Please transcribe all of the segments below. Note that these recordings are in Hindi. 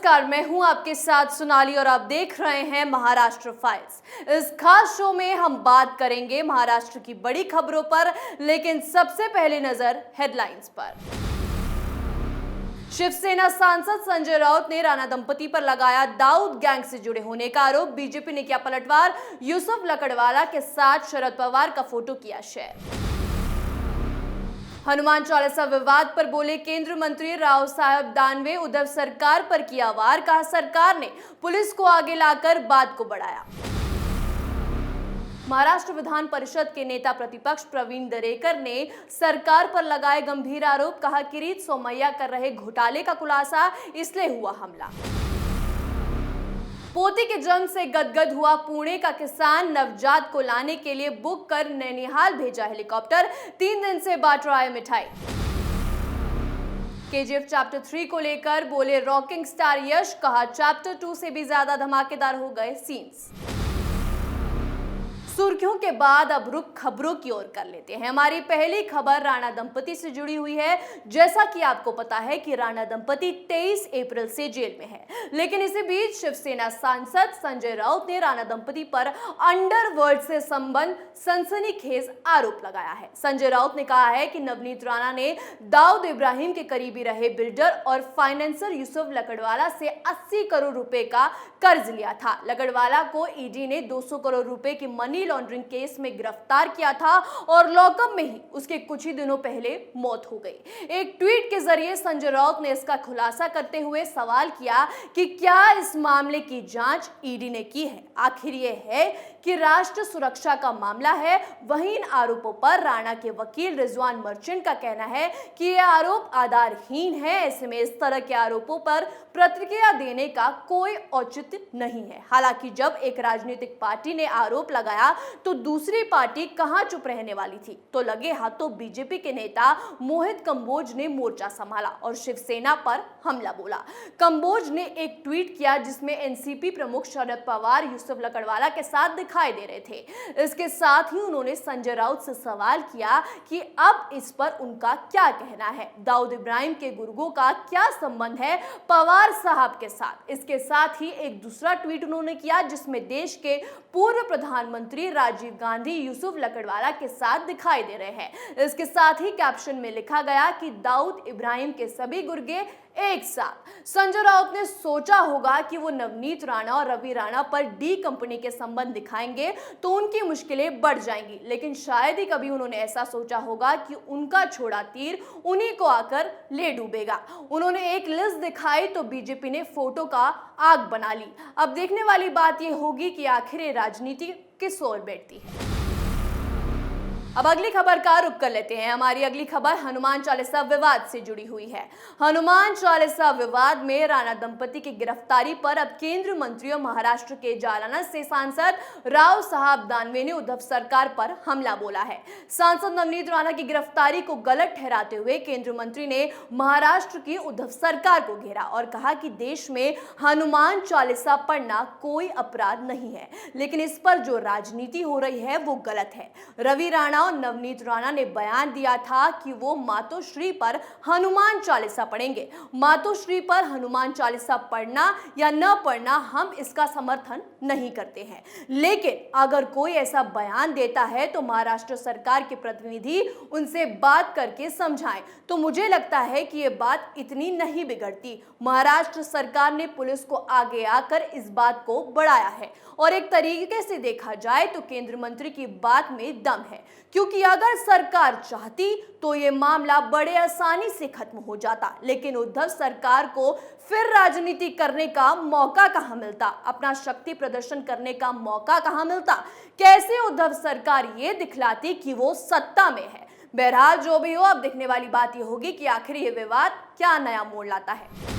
नमस्कार, मैं हूं आपके साथ सोनाली और आप देख रहे हैं महाराष्ट्र फाइल्स। इस खास शो में हम बात करेंगे महाराष्ट्र की बड़ी खबरों पर, लेकिन सबसे पहले नजर हेडलाइंस पर। शिवसेना सांसद संजय राउत ने राणा दंपति पर लगाया दाऊद गैंग से जुड़े होने का आरोप। बीजेपी ने किया पलटवार, यूसुफ लकड़वाला के साथ शरद पवार का फोटो किया शेयर। हनुमान चालीसा विवाद पर बोले केंद्रीय मंत्री राव साहब दानवे, उद्धव सरकार पर किया वार, कहा सरकार ने पुलिस को आगे लाकर बात को बढ़ाया। महाराष्ट्र विधान परिषद के नेता प्रतिपक्ष प्रवीण दरेकर ने सरकार पर लगाए गंभीर आरोप, कहा किरीट सोमैया कर रहे घोटाले का खुलासा, इसलिए हुआ हमला। पोती के जन्म से गदगद हुआ पुणे का किसान, नवजात को लाने के लिए बुक कर नैनीहाल भेजा हेलीकॉप्टर, 3 दिन से बांट रहा है मिठाई। केजीएफ चैप्टर 3 को लेकर बोले रॉकिंग स्टार यश, कहा चैप्टर 2 से भी ज्यादा धमाकेदार हो गए सीन्स। सुर्खियों के बाद अब रुख खबरों की ओर कर लेते हैं। हमारी पहली खबर राणा दंपति से जुड़ी हुई है। जैसा कि आपको पता है कि राणा दंपति 23 अप्रैल से जेल में है, लेकिन इसी बीच शिवसेना सांसद संजय राउत ने राणा दंपति पर अंडरवर्ल्ड से संबंध सनसनीखेज आरोप लगाया है। संजय राउत ने कहा है कि नवनीत राणा ने दाऊद इब्राहिम के करीबी रहे बिल्डर और फाइनेंसर यूसुफ लकड़वाला से 80 करोड़ रुपए का कर्ज लिया था। लकड़वाला को ईडी ने 200 करोड़ रुपए की मनी लॉन्ड्रिंग केस में गिरफ्तार किया था और लॉकअप में ही उसके कुछ ही दिनों पहले मौत हो गई। एक ट्वीट के जरिए संजय राउत ने इसका खुलासा करते हुए सवाल किया कि क्या इस मामले की जांच ईडी ने की है। आखिर यह है कि राष्ट्र सुरक्षा का मामला है। वहीं इन आरोपों पर राणा के वकील रिजवान मर्चेंट का कहना है कि यह आरोप आधारहीन है। ऐसे में इस तरह के आरोपों पर प्रतिक्रिया देने का कोई औचित्य नहीं है। हालांकि जब एक राजनीतिक पार्टी ने आरोप लगाया तो दूसरी पार्टी कहां चुप रहने वाली थी। तो लगे हाथों बीजेपी के नेता मोहित कंबोज ने मोर्चा संभाला और शिवसेना पर हमला बोला। कंबोज ने एक ट्वीट किया जिसमें एनसीपी प्रमुख शरद पवार यूसुफ लकड़वाला के साथ दिखाई दे रहे थे। इसके साथ ही उन्होंने संजय राउत से सवाल किया कि अब इस पर उनका क्या कहना है। दाऊद इब्राहिम के गुर्गों का क्या संबंध है पवार साहब के साथ। इसके साथ ही एक दूसरा ट्वीट उन्होंने किया जिसमें देश के पूर्व प्रधानमंत्री राजीव गांधी यूसुफ लकड़वाला के साथ दिखाई दे रहे हैं। इसके साथ ही कैप्शन में लिखा गया कि दाऊद इब्राहिम के सभी गुर्गे एक साथ। संजय राउत ने सोचा होगा कि वो नवनीत राणा और रवि राणा पर डी कंपनी के संबंध दिखाएंगे तो उनकी मुश्किलें बढ़ जाएंगी, लेकिन शायद ही कभी उन्होंने ऐसा सोचा होगा कि उनका छोड़ा तीर उन्हीं को आकर ले डूबेगा। उन्होंने एक लिस्ट दिखाई तो बीजेपी ने फोटो का आग बना ली। अब देखने वाली बात यह होगी कि आखिर ये राजनीति किस ओर बैठती है। अब अगली खबर का रुख कर लेते हैं। हमारी अगली खबर हनुमान चालीसा विवाद से जुड़ी हुई है। हनुमान चालीसा विवाद में राणा दंपति की गिरफ्तारी पर अब केंद्रीय मंत्री और महाराष्ट्र के जालना से सांसद राव साहब दानवे ने उद्धव सरकार पर हमला बोला है। सांसद नवनीत राणा की गिरफ्तारी को गलत ठहराते हुए केंद्रीय मंत्री ने महाराष्ट्र की उद्धव सरकार को घेरा और कहा कि देश में हनुमान चालीसा पढ़ना कोई अपराध नहीं है, लेकिन इस पर जो राजनीति हो रही है वो गलत है। रवि राणा और नवनीत राणा ने बयान दिया था कि वो मातोश्री पर हनुमान चालीसा पढ़ेंगे। मातोश्री पर हनुमान चालीसा पढ़ना या न पढ़ना हम इसका समर्थन नहीं करते हैं, लेकिन अगर कोई ऐसा बयान देता है तो महाराष्ट्र सरकार के प्रतिनिधि उनसे बात करके समझाएं। तो मुझे लगता है कि ये बात इतनी नहीं बिगड़ती। महाराष्ट्र सरकार ने पुलिस को आगे आकर इस बात को बढ़ाया है और एक तरीके से देखा जाए तो केंद्रीय मंत्री की बात में दम है, क्योंकि अगर सरकार चाहती तो ये मामला बड़े आसानी से खत्म हो जाता, लेकिन उद्धव सरकार को फिर राजनीति करने का मौका कहां मिलता, अपना शक्ति प्रदर्शन करने का मौका कहां मिलता। कैसे उद्धव सरकार ये दिखलाती कि वो सत्ता में है। बहरहाल जो भी हो, अब देखने वाली बात ये होगी कि आखिर ये विवाद क्या नया मोड़ लाता है।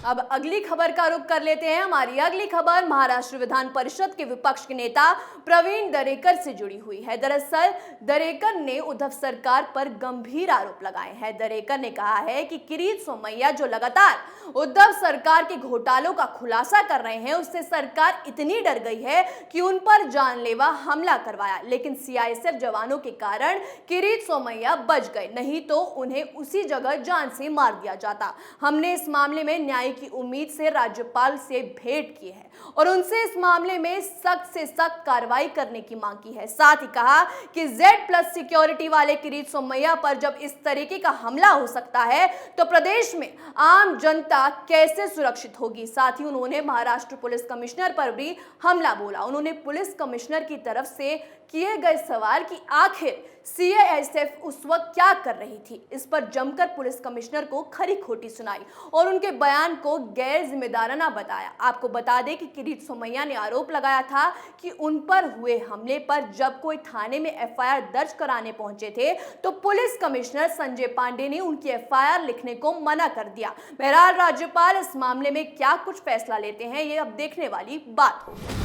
अब अगली खबर का रुख कर लेते हैं। हमारी अगली खबर महाराष्ट्र विधान परिषद के विपक्ष के नेता प्रवीण दरेकर से जुड़ी हुई है। दरअसल दरेकर ने उद्धव सरकार पर गंभीर आरोप लगाए हैं। दरेकर ने कहा है कि किरीट सोमैया जो लगातार उद्धव सरकार के घोटालों का खुलासा कर रहे हैं, उससे सरकार इतनी डर गई है कि उन पर जानलेवा हमला करवाया, लेकिन सीआईएसएफ जवानों के कारण किरीट सोमैया बच गए, नहीं तो उन्हें उसी जगह जान से मार दिया जाता। हमने इस मामले में न्याय की उम्मीद से राज्यपाल से भेंट की है और उनसे इस मामले में सख्त से सख्त कार्रवाई करने की मांग की है। साथ ही कहा कि Z+ सिक्योरिटी वाले किरीट सोमैया पर जब इस तरीके का हमला हो सकता है तो प्रदेश में आम जनता कैसे सुरक्षित होगी। साथ ही उन्होंने महाराष्ट्र पुलिस कमिश्नर पर भी हमला बोला। उन्होंने पुलिस कमिश्नर की तरफ से किए गए सवाल कि आखिर सीआईएसएफ उस वक्त क्या कर रही थी, इस पर जमकर पुलिस कमिश्नर को खरी खोटी सुनाई और उनके बयान को गैर जिम्मेदाराना बताया। आपको बता दें कि किरीट सोमैया ने आरोप लगाया था कि उन पर हुए हमले पर जब कोई थाने में एफआईआर दर्ज कराने पहुंचे थे तो पुलिस कमिश्नर संजय पांडे ने उनकी एफआईआर लिखने को मना कर दिया। बहरहाल राज्यपाल इस मामले में क्या कुछ फैसला लेते हैं, ये अब देखने वाली बात होगी।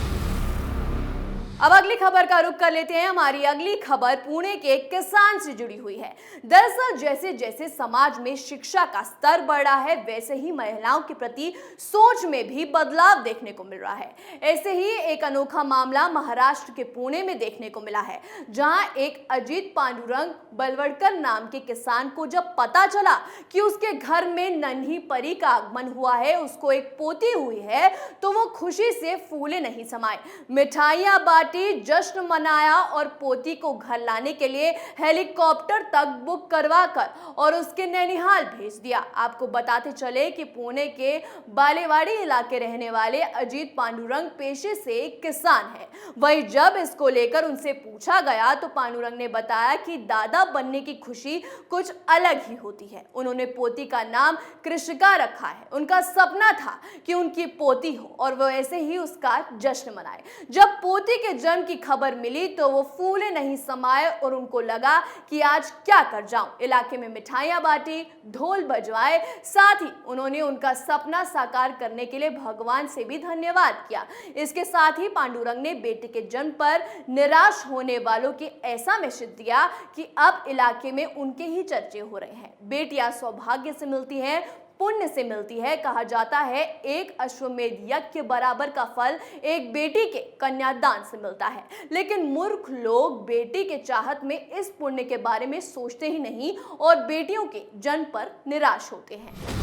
अब अगली खबर का रुख कर लेते हैं। हमारी अगली खबर पुणे के एक किसान से जुड़ी हुई है। दरअसल जैसे जैसे समाज में शिक्षा का स्तर बढ़ रहा है, वैसे ही महिलाओं के प्रति सोच में भी बदलाव देखने को मिल रहा है। ऐसे ही एक अनोखा मामला महाराष्ट्र के पुणे में देखने को मिला है, जहां एक अजीत पांडुरंग बलवड़कर नाम के किसान को जब पता चला कि उसके घर में नन्ही परी का आगमन हुआ है, उसको एक पोती हुई है, तो वो खुशी से फूले नहीं समाये। मिठाइयां जश्न मनाया और पोती को घर लाने के लिए हेलीकॉप्टर तक बुक करवाकर और उसके नैनीहाल भेज दिया। आपको बताते चले कि पुणे के बालेवाड़ी इलाके रहने वाले अजीत पांडुरंग पेशे से एक किसान है। वहीं जब इसको लेकर उनसे पूछा गया तो पांडुरंग ने बताया कि दादा बनने की खुशी कुछ अलग ही होती है। उन्होंने पोती का नाम कृषिका रखा है। उनका सपना था कि उनकी पोती हो और वो ऐसे ही उसका जश्न मनाए। जब पोती के जन्म की खबर मिली तो वो फूले नहीं समाये और उनको लगा कि आज क्या कर जाऊं। इलाके में मिठाइयां बांटी, ढोल बजवाए, साथ ही उन्होंने उनका सपना साकार करने के लिए भगवान से भी धन्यवाद किया। इसके साथ ही पांडुरंग ने बेटे के जन्म पर निराश होने वालों के ऐसा मैसेज दिया कि अब इलाके में उनके ही चर्चे हो रहे हैं। बेटियां सौभाग्य से मिलती हैं, पुण्य से मिलती है। कहा जाता है एक अश्वमेध यज्ञ बराबर का फल एक बेटी के कन्यादान से मिलता है, लेकिन मूर्ख लोग बेटी के चाहत में इस पुण्य के बारे में सोचते ही नहीं और बेटियों के जन्म पर निराश होते हैं।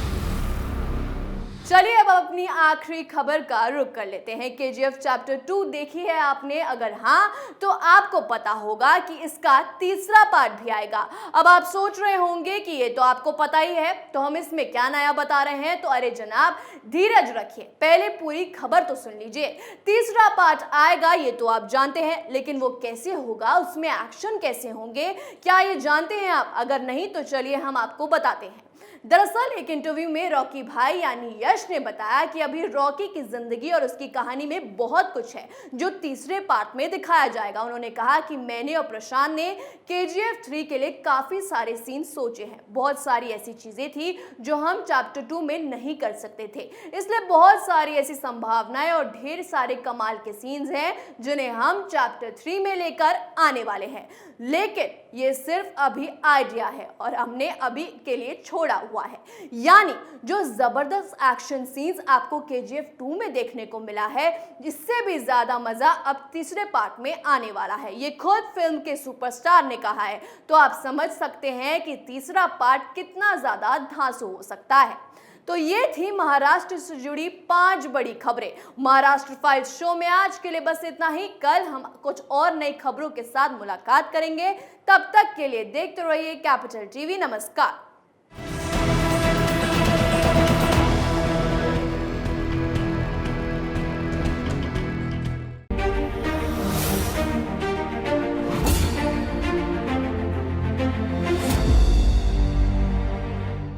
चलिए अब अपनी आखिरी खबर का रुख कर लेते हैं। केजीएफ चैप्टर 2 देखी है आपने? अगर हाँ तो आपको पता होगा कि इसका तीसरा पार्ट भी आएगा। अब आप सोच रहे होंगे कि ये तो आपको पता ही है, तो हम इसमें क्या नया बता रहे हैं। तो अरे जनाब धीरज रखिए, पहले पूरी खबर तो सुन लीजिए। तीसरा पार्ट आएगा ये तो आप जानते हैं, लेकिन वो कैसे होगा, उसमें एक्शन कैसे होंगे, क्या ये जानते हैं आप? अगर नहीं तो चलिए हम आपको बताते हैं। दरअसल एक इंटरव्यू में रॉकी भाई यानी यश ने बताया कि अभी रॉकी की जिंदगी और उसकी कहानी में बहुत कुछ है जो तीसरे पार्ट में दिखाया जाएगा। उन्होंने कहा कि मैंने और प्रशांत ने केजीएफ 3 के लिए काफी सारे सीन सोचे हैं। बहुत सारी ऐसी चीजें थी जो हम चैप्टर 2 में नहीं कर सकते थे, इसलिए बहुत सारी ऐसी संभावनाएं और ढेर सारे कमाल के सीन्स हैं जिन्हें हम चैप्टर 3 में लेकर आने वाले हैं। लेकिन ये सिर्फ अभी आइडिया है और हमने अभी के लिए छोड़ा हुआ है, यानी जो जबरदस्त एक्शन सीन्स आपको केजीएफ 2 में देखने को मिला है, इससे भी ज्यादा मजा अब तीसरे पार्ट में आने वाला है। ये खुद फिल्म के सुपरस्टार ने कहा है, तो आप समझ सकते हैं कि तीसरा पार्ट कितना ज्यादा धांसू हो सकता है। तो ये थी महाराष्ट्र से जुड़ी 5 बड़ी खबरें महाराष्ट्र फाइल्स शो में। आज के लिए बस इतना ही। कल हम कुछ और नई खबरों के साथ मुलाकात करेंगे। तब तक के लिए देखते रहिए कैपिटल टीवी। नमस्कार।